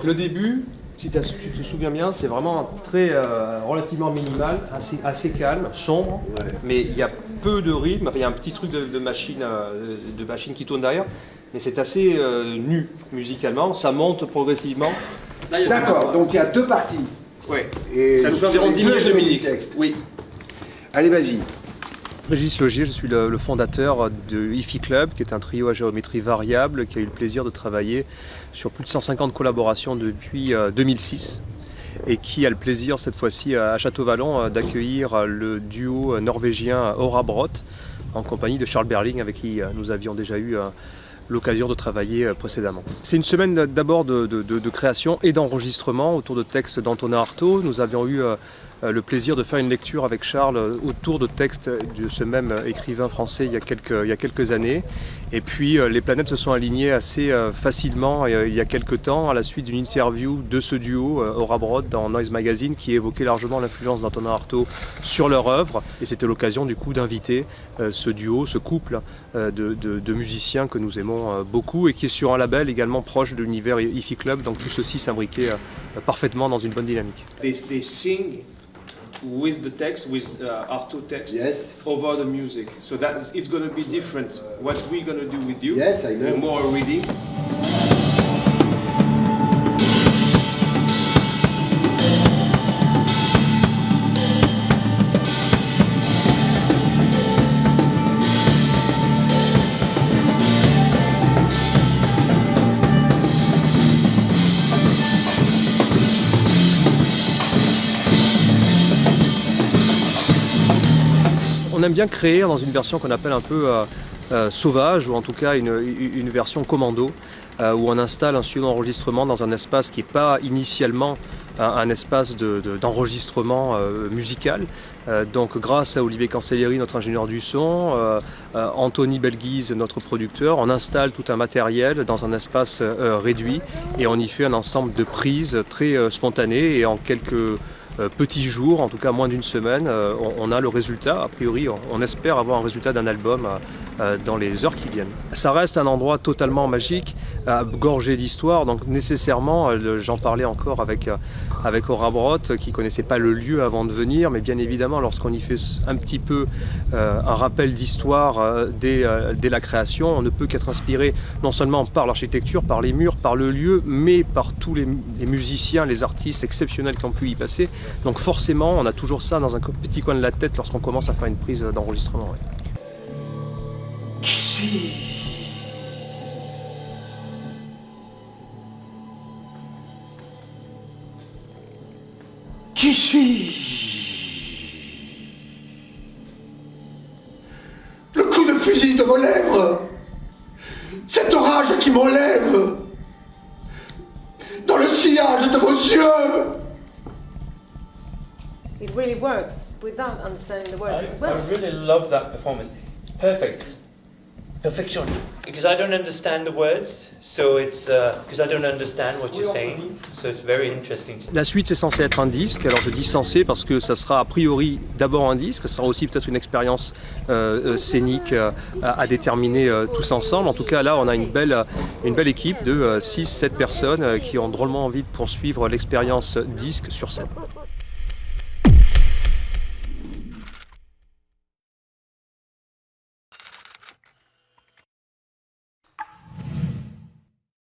Donc le début, si tu te souviens bien, c'est vraiment très relativement minimal, assez calme, sombre, mais il y a peu de rythme. Enfin, il y a un petit truc de machine qui tourne derrière, mais c'est assez nu musicalement. Ça monte progressivement. D'accord, donc il y a deux parties. Oui. Et ça nous fait environ 10 minutes de musique. Oui. Allez, vas-y. Régis Logier, je suis le fondateur de Hi-Fi Club, qui est un trio à géométrie variable, qui a eu le plaisir de travailler sur plus de 150 collaborations depuis 2006 et qui a le plaisir cette fois-ci à Château-Vallon d'accueillir le duo norvégien Aura Brot en compagnie de Charles Berling avec qui nous avions déjà eu l'occasion de travailler précédemment. C'est une semaine d'abord de création et d'enregistrement autour de textes d'Antonin Artaud. Nous avions eu le plaisir de faire une lecture avec Charles autour de textes de ce même écrivain français il y a quelques années. Et puis les planètes se sont alignées assez facilement il y a quelques temps à la suite d'une interview de ce duo, Aura Brot, dans Noise Magazine, qui évoquait largement l'influence d'Antonin Artaud sur leur œuvre. Et c'était l'occasion du coup d'inviter ce duo, ce couple de musiciens que nous aimons beaucoup et qui est sur un label également proche de l'univers Hi-Fi Club. Donc tout ceci s'imbriquait parfaitement dans une bonne dynamique. They sing with the text, with Artaud text, Yes. over the music. So it's going to be different. What we're going to do with you, Yes, I know. more reading. On aime bien créer dans une version qu'on appelle un peu sauvage, ou en tout cas une version commando, où on installe un studio d'enregistrement dans un espace qui n'est pas initialement un espace d'enregistrement musical. Donc grâce à Olivier Cancellieri, notre ingénieur du son, Anthony Belguise, notre producteur, on installe tout un matériel dans un espace réduit et on y fait un ensemble de prises très spontanées, et en quelques petits jours, en tout cas moins d'une semaine, on a le résultat. A priori, on espère avoir un résultat d'un album dans les heures qui viennent. Ça reste un endroit totalement magique, gorgé d'histoire, donc nécessairement, j'en parlais encore avec Aura Brot, qui ne connaissait pas le lieu avant de venir, mais bien évidemment, lorsqu'on y fait un petit peu un rappel d'histoire dès la création, on ne peut qu'être inspiré non seulement par l'architecture, par les murs, par le lieu, mais par tous les musiciens, les artistes exceptionnels qui ont pu y passer. Donc forcément, on a toujours ça dans un petit coin de la tête lorsqu'on commence à faire une prise d'enregistrement. Ouais. Qui suis-je? Qui suis-je? Le coup de fusil de vos lèvres, cet orage qui m'enlève, dans le sillage de vos yeux. It really works without understanding the words as well. I really love that performance. Perfect. Perfection. Because I don't understand the words, so it's because I don't understand what you're saying, so it's very interesting. La suite, c'est censé être un disque. Alors je dis censé parce que ça sera a priori d'abord un disque, ça sera aussi peut-être une expérience scénique à déterminer tous ensemble. En tout cas, là, on a une belle équipe de 6-7 personnes qui ont drôlement envie de poursuivre l'expérience disque sur scène.